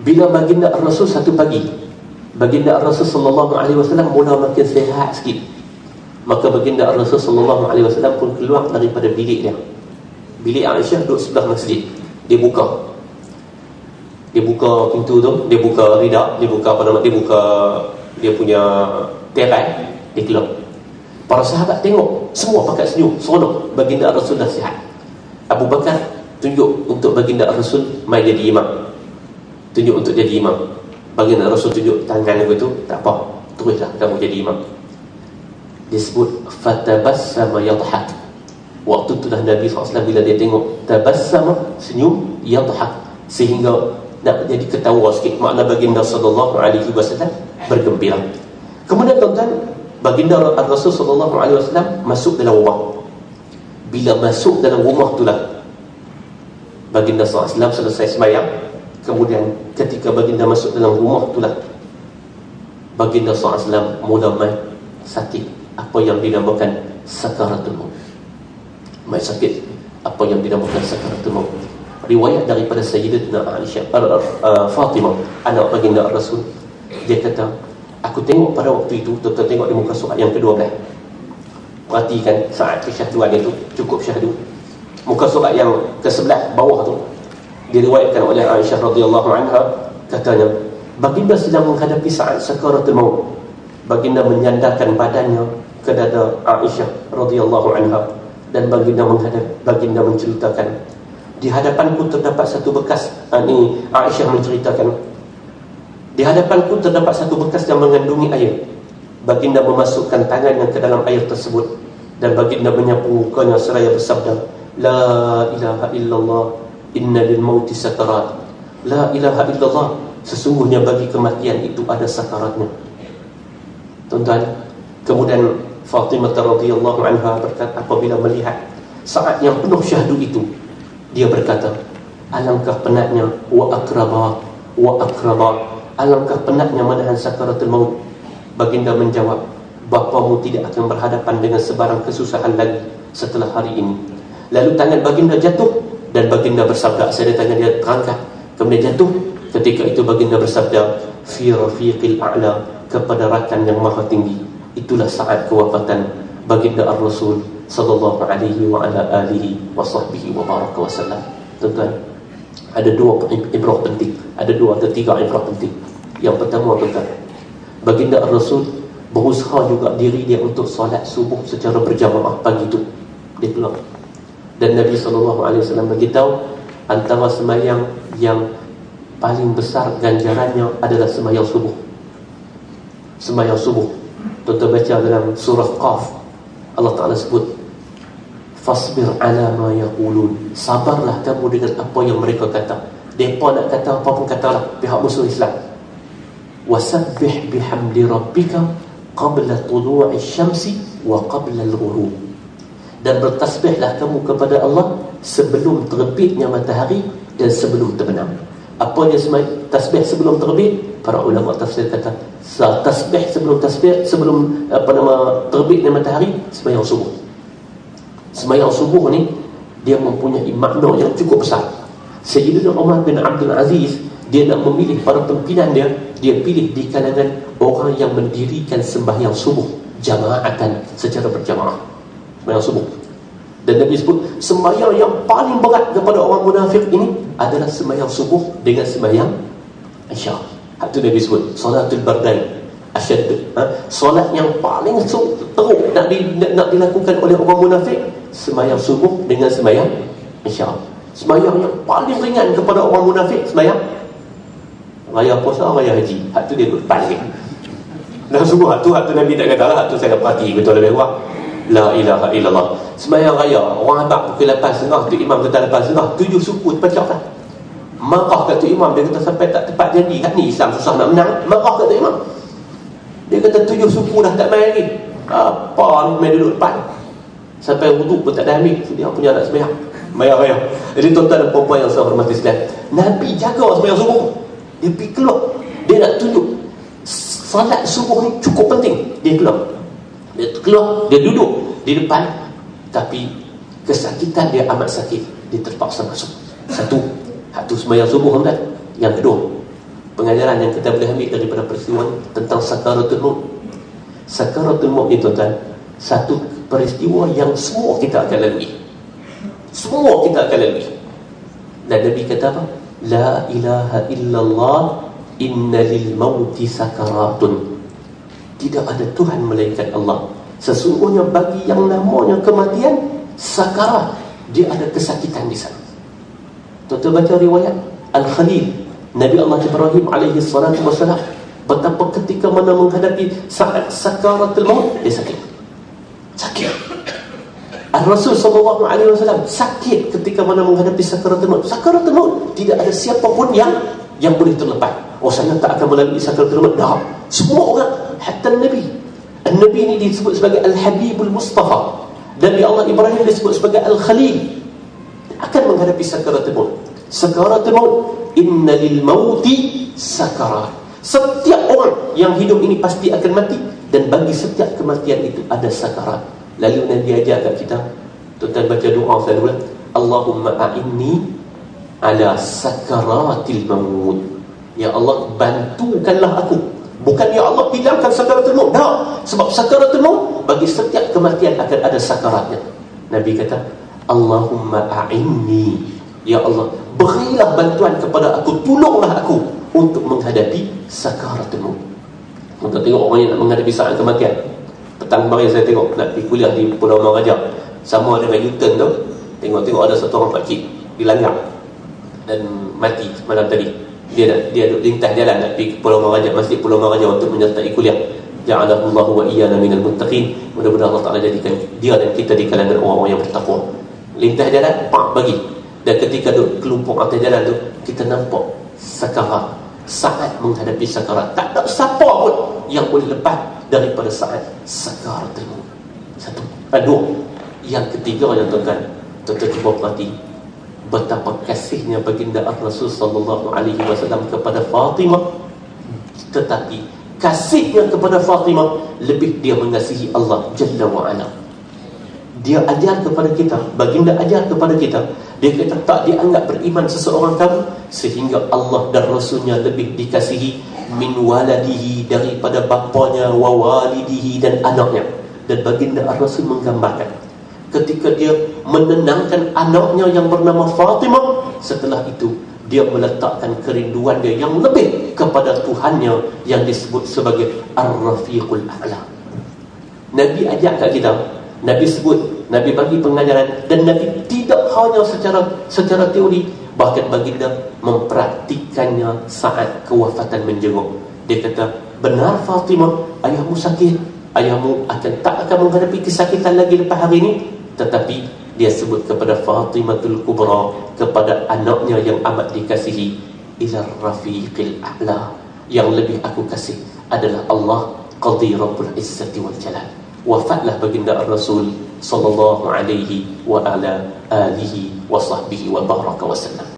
Bila baginda Rasul satu pagi, baginda Rasul sallallahu alaihi wasallam mula makin sihat sikit, maka baginda Rasul sallallahu alaihi wasallam pun keluar daripada bilik dia. Bilik Aisyah duduk sebelah masjid. Dia buka pintu tu, dia buka ridak, dia buka dia punya tirai, dia keluar. Para sahabat tengok, semua pakat senyum, seronok, baginda Rasul dah sihat. Abu Bakar tunjuk untuk baginda Rasul mai jadi imam. Tunjuk untuk jadi imam. Baginda Rasul tunjuk tangan dia tu, tak apa, teruslah kamu jadi imam. Disebut fatabassama yadhhak. Waktu itulah Nabi SAW bila dia tengok tabassama, senyum, yadhhak, sehingga nak jadi ketawa sikit. Makna baginda sallallahu alaihi wasallam bergembira. Kemudian tuan-tuan, baginda Rasul sallallahu alaihi wasallam masuk dalam rumah. Bila masuk dalam rumah itulah baginda sallallahu alaihi wasallam selesai sembahyang. Kemudian ketika baginda masuk dalam rumah itulah baginda sallallahu alaihi wasallam mula mai sakit, apa yang dinamakan sakaratul maut. Mai sakit, apa yang dinamakan sakaratul maut. Riwayat daripada Sayyidatina Aisyah Fatimah, anak baginda Rasul, dia kata, aku tengok pada waktu itu, tuan-tuan tengok di muka surat yang ke-12. Perhatikan saat kesyahduan itu, cukup syahdu. Muka surat yang ke-11 bawah tu, diriwayatkan oleh Aisyah radhiyallahu anha, katanya, baginda sedang menghadapi saat sakaratul maut. Baginda menyandarkan badannya ke dada Aisyah radhiyallahu anha, dan baginda menceritakan, di hadapanku terdapat satu bekas, ini Aisyah menceritakan, di hadapanku terdapat satu bekas yang mengandungi air. Baginda memasukkan tangannya ke dalam air tersebut, dan baginda menyapu mukanya seraya bersabda, la ilaha illallah, inna lil mauti sakarat. La ilaha illallah, sesungguhnya bagi kematian itu ada sakaratnya. Tuan-tuan, kemudian Fatimah radhiyallahu anha berkata, apabila melihat saat yang penuh syahdu itu, dia berkata, alangkah penatnya wa akraba, alangkah penatnya menahan sakaratul maut. Baginda menjawab, bapamu tidak akan berhadapan dengan sebarang kesusahan lagi setelah hari ini. Lalu tangan baginda jatuh, dan baginda bersabda, saya tangan dia terangkat, kemudian jatuh. Ketika itu baginda bersabda, fi rafiqil a'la, kepada rakan yang maha tinggi. Itulah saat kewafatan baginda Ar-Rasul sallallahu alaihi wa ala alihi wa sahbihi wa baraka wa sallam. Tuan-tuan, ada dua ibrah penting, ada dua atau tiga ibrah penting. Yang pertama, tuan-tuan, baginda Ar-Rasul berusaha juga diri dia untuk solat subuh secara berjamaah pagi itu. Dia keluar. Dan Nabi SAW beritahu, antara sembahyang yang paling besar ganjarannya adalah sembahyang subuh. Sembahyang subuh. Tuan-tuan baca dalam surah Qaf, Allah Ta'ala sebut, fasbir ala ma yaqulun, sabarlah kamu dengan apa yang mereka kata. Mereka nak kata apa pun katalah, pihak musuh Islam. Wasabbih bihamdi rabbika qabla tulu'i syamsi wa qabla al-ghurub, dan bertasbihlah kamu kepada Allah sebelum terbitnya matahari dan sebelum terbenam. Apa dia tasbih sebelum terbit? Para ulama tafsir kata, tasbih sebelum terbitnya matahari, sembahyang subuh. Sembahyang subuh ni dia mempunyai makna yang cukup besar. Sayyidina Umar bin Abdul Aziz, dia nak memilih para pimpinan dia pilih di kalangan orang yang mendirikan sembahyang subuh jamaatan, secara berjamaah, sembahyang subuh. Dan Nabi sebut, sembahyang yang paling berat kepada orang munafik ini adalah sembahyang subuh dengan sembahyang Isya. Itu Nabi sebut salatul bardain asyad. Solat yang paling teruk nak dilakukan oleh orang munafik, sembahyang subuh dengan sembahyang Isya. Sembahyang yang paling ringan kepada orang munafik, sembahyang raya puasa, raya haji. Hak tu dia duduk depan lagi. Dan sungguh hak tu Nabi tak kata lah, hak tu saya perhati betul lebih kurang. La ilaha illallah. Sembahyang raya orang habaq pukul 8.30, tu imam kata 8.30, 7 suku terpecah lah. Marah kat tu imam, dia kata sampai tak tepat janji. Kat ni Islam susah nak menang. Marah kat tu imam, dia kata 7 suku dah tak main lagi. Apa ni main duduk depan, sampai wuduk pun tak dah ambil. Dia punya anak sembahyang bayar raya. Jadi tuan-tuan dan puan-puan yang saya hormati sekalian, Nabi jaga sembahyang subuh. Dia pergi keluar, dia nak tunjuk salat subuh ni cukup penting. Dia keluar, dia duduk di depan, tapi kesakitan dia amat sakit, dia terpaksa masuk. Satu sembahyang subuh, kan? Yang kedua, pengajaran yang kita boleh ambil daripada peristiwa tentang sakaratul maut. Sakaratul maut itu kan satu peristiwa yang semua kita akan lalui. Semua kita akan lalui. Dan Nabi kata apa? La ilaha illallah inna lil mauti sakaratun. Tidak ada Tuhan melainkan Allah. Sesungguhnya bagi yang namanya kematian, sakarat, dia ada kesakitan di sana. Tuan-tuan baca riwayat Al-Khalil, Nabi Allah Ibrahim alaihi salatu wassalam, betapa ketika mana menghadapi saat sakaratul maut, dia sakit. Al-Rasul sallallahu alaihi wasallam sakit ketika mana menghadapi sakaratul maut. Sakaratul maut tidak ada siapa pun yang boleh terlepas. Oh, saya tak akan melalui sakaratul maut. Dah, semua orang, hatta Nabi. Nabi ini disebut sebagai Al-Habibul Mustafa. Nabi Allah Ibrahim disebut sebagai Al-Khalil, akan menghadapi sakaratul maut. Sakaratul maut, inna lil mauti sakarat. Setiap orang yang hidup ini pasti akan mati, dan bagi setiap kematian itu ada sakarat. Lalu Nabi ajar kat kita, tuan-tuan baca doa selalu, Allahumma a'inni ala sakaratil maut. Ya Allah, bantukanlah aku. Bukan ya Allah hilangkan sakaratul maut. Dah, sebab sakaratul maut bagi setiap kematian akan ada sakaratnya. Nabi kata, Allahumma a'inni, ya Allah, berilah bantuan kepada aku, tolonglah aku untuk menghadapi sakaratul maut. Untuk tengok orang yang nak menghadapi saat kematian. Petang kemarin saya tengok nak pergi kuliah di Pulau Maraja, sama dengan U-turn tu, tengok-tengok ada satu orang pakcik dilanggar dan mati malam tadi. Dia duduk lintas jalan nak pergi Pulau Maraja, Masjid Pulau Maraja untuk menyertai kuliah. Ja'alahullahu wa iyyana minal muttaqin. Mudah-mudahan Allah Ta'ala jadikan dia dan kita di kalangan orang-orang yang bertakwa. Lintas jalan, bagi. Dan ketika duduk kelumpuk atas jalan tu, kita nampak sakarat, saat menghadapi sakarat. Tak ada siapa pun yang boleh lepas daripada saat sakarat itu. Satu. Dua. Yang ketiga yang tuan-tuan cuba perhati betapa kasihnya baginda Rasul sallallahu alaihi wasallam kepada Fatimah. Tetapi kasihnya kepada Fatimah lebih dia mengasihi Allah Jalla wa Ala. Dia ajar kepada kita, baginda ajar kepada kita, dia kata tak dianggap beriman seseorang kamu sehingga Allah dan Rasulnya lebih dikasihi min waladihi, daripada bapanya, wa walidihi, dan anaknya. Dan baginda Rasul menggambarkan ketika dia menenangkan anaknya yang bernama Fatimah, setelah itu dia meletakkan kerinduan dia yang lebih kepada Tuhannya yang disebut sebagai Ar-Rafiqul A'la. Nabi ajak kat kita, Nabi sebut, Nabi bagi pengajaran, dan Nabi tidak hanya secara teori, bahkan baginda mempraktikannya saat kewafatan menjenguk. Dia kata, benar Fatimah, ayahmu sakit, ayahmu tak akan menghadapi kesakitan lagi lepas hari ini. Tetapi dia sebut kepada Fatimatul Kubra, kepada anaknya yang amat dikasihi, ila Rafiqil A'la, yang lebih aku kasih adalah Allah Qadhi Rabbul Izzati wal Jalal. Wafatlah baginda Rasul sallallahu alaihi wa ala alihi wa sahbihi wa baraka wa sallam.